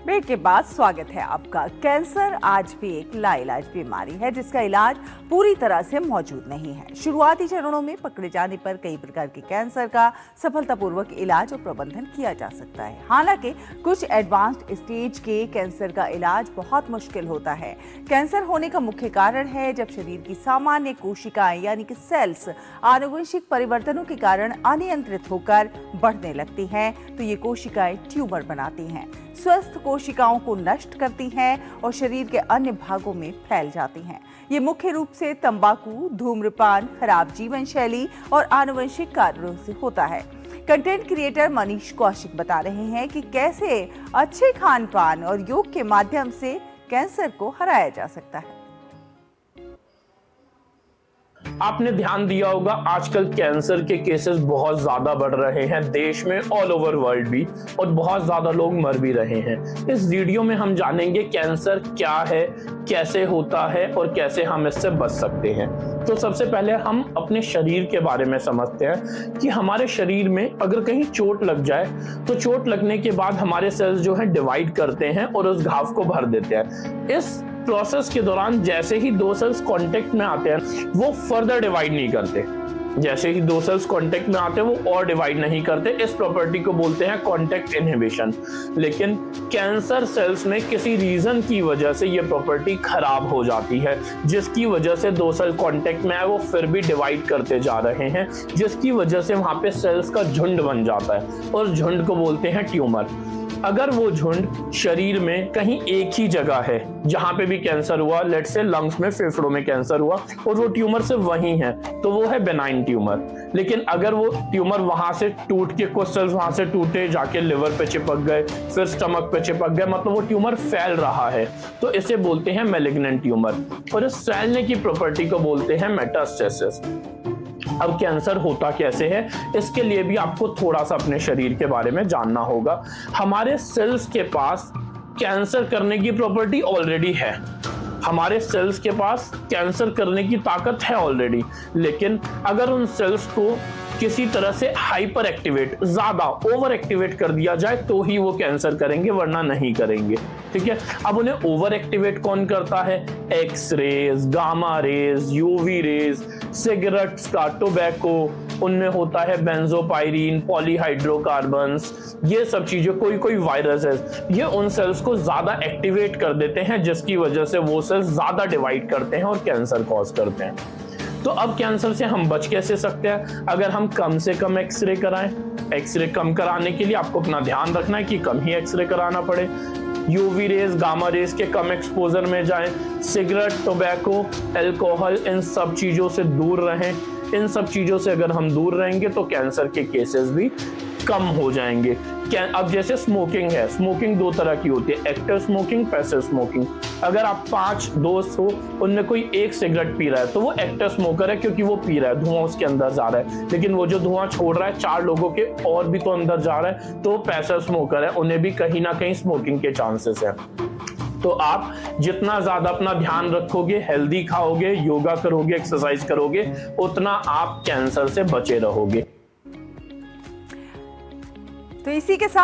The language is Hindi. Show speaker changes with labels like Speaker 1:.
Speaker 1: ब्रेक के बाद स्वागत है आपका। कैंसर आज भी एक लाइलाज बीमारी है जिसका इलाज पूरी तरह से मौजूद नहीं है। शुरुआती चरणों में पकड़े जाने पर कई प्रकार के कैंसर का सफलतापूर्वक इलाज और प्रबंधन किया जा सकता है। हालांकि कुछ एडवांस्ड स्टेज के कैंसर का इलाज बहुत मुश्किल होता है। कैंसर होने का मुख्य कारण है जब शरीर की सामान्य कोशिकाएं यानी कि सेल्स आनुवंशिक परिवर्तनों के कारण अनियंत्रित होकर बढ़ने लगती हैं, तो ये कोशिकाएं ट्यूमर बनाती हैं, स्वस्थ कोशिकाओं को नष्ट करती हैं और शरीर के अन्य भागों में फैल जाती हैं। ये मुख्य रूप से तंबाकू, धूम्रपान, खराब जीवन शैली और आनुवंशिक कारणों से होता है। कंटेंट क्रिएटर मनीष कौशिक बता रहे हैं कि कैसे अच्छे खान पान और योग के माध्यम से कैंसर को हराया जा सकता है।
Speaker 2: आपने ध्यान दिया होगा आजकल कैंसर के केसेस बहुत ज्यादा बढ़ रहे हैं देश में, ऑल ओवर वर्ल्ड भी, और बहुत ज्यादा लोग मर भी रहे हैं। इस वीडियो में हम जानेंगे कैंसर क्या है, कैसे होता है और कैसे हम इससे बच सकते हैं। तो सबसे पहले हम अपने शरीर के बारे में समझते हैं कि हमारे शरीर में अगर कहीं चोट लग जाए तो चोट लगने के बाद हमारे सेल्स जो है डिवाइड करते हैं और उस घाव को भर देते हैं। इस प्रोसेस के दौरान जैसे ही दो सेल्स कांटेक्ट में आते हैं वो फर्दर डिवाइड नहीं करते। जैसे ही दो सेल्स कांटेक्ट में आते हैं वो और डिवाइड नहीं करते। इस प्रॉपर्टी को बोलते हैं कांटेक्ट इनहिबिशन। लेकिन कैंसर सेल्स में किसी रीजन की वजह से ये प्रॉपर्टी खराब हो जाती है, जिसकी वजह से दो सेल कांटेक्ट में आए वो फिर भी डिवाइड करते जा रहे हैं, जिसकी वजह से वहां पे सेल्स का झुंड बन जाता है और झुंड को बोलते हैं ट्यूमर। अगर वो झुंड शरीर में कहीं एक ही जगह है जहां पे भी कैंसर हुआ, लेट्स से लंग्स में, फेफड़ों में कैंसर हुआ और वो ट्यूमर सिर्फ वहीं है, तो वो है बेनाइन ट्यूमर। लेकिन अगर वो ट्यूमर वहां से टूट के, कुछ सेल्स वहां से टूटे जाके लिवर पे चिपक गए, फिर स्टमक पे चिपक गए, मतलब वो ट्यूमर फैल रहा है, तो इसे बोलते हैं मैलिग्नेंट ट्यूमर। और इस फैलने की प्रॉपर्टी को बोलते हैं मेटास्टेसिस। अब कैंसर होता कैसे है, इसके लिए भी आपको थोड़ा सा अपने शरीर के बारे में जानना होगा। हमारे सेल्स के पास कैंसर करने की प्रॉपर्टी ऑलरेडी है, हमारे सेल्स के पास कैंसर करने की ताकत है ऑलरेडी। लेकिन अगर उन सेल्स को किसी तरह से हाइपर एक्टिवेट, ज्यादा ओवर एक्टिवेट कर दिया जाए तो ही वो कैंसर करेंगे, वरना नहीं करेंगे। ठीक है, अब उन्हें ओवर एक्टिवेट कौन करता है? X rays, gamma rays, UV rays, cigarettes का, टोबैको, उनमें होता है बेंजोपायरीन, पॉलीहाइड्रोकार्बन्स, ये सब चीजें, कोई कोई वायरसेस, ये उन सेल्स को ज्यादा एक्टिवेट कर देते हैं, जिसकी वजह से वो सेल्स ज्यादा डिवाइड करते हैं और कैंसर कॉज करते हैं। तो अब कैंसर से हम बच कैसे सकते हैं? अगर हम कम से कम एक्सरे कराएं। एक्सरे कम कराने के लिए आपको अपना ध्यान रखना है कि कम ही एक्सरे कराना पड़े। यूवी रेज, गामा रेज के कम एक्सपोजर में जाएं। सिगरेट, टोबैको, अल्कोहल, इन सब चीजों से दूर रहें। इन सब चीजों से अगर हम दूर रहेंगे तो कैंसर के केसेस भी कम हो जाएंगे। अब जैसे स्मोकिंग है, स्मोकिंग दो तरह की होती है, एक्टिव स्मोकिंग, पैसिव स्मोकिंग। अगर आप 5 दोस्त हो, उनमें कोई एक सिगरेट पी रहा है तो वो एक्टिव स्मोकर है, क्योंकि वो पी रहा है, धुआं उसके अंदर जा रहा है। लेकिन वो जो धुआं छोड़ रहा है 4 लोगों के और भी तो अंदर जा रहा है, तो पैसिव स्मोकर है, उन्हें भी कहीं ना कहीं स्मोकिंग के चांसेस है। तो आप जितना ज्यादा अपना ध्यान रखोगे, हेल्दी खाओगे, योगा करोगे, एक्सरसाइज करोगे, उतना आप कैंसर से बचे रहोगे।
Speaker 1: तो इसी के साथ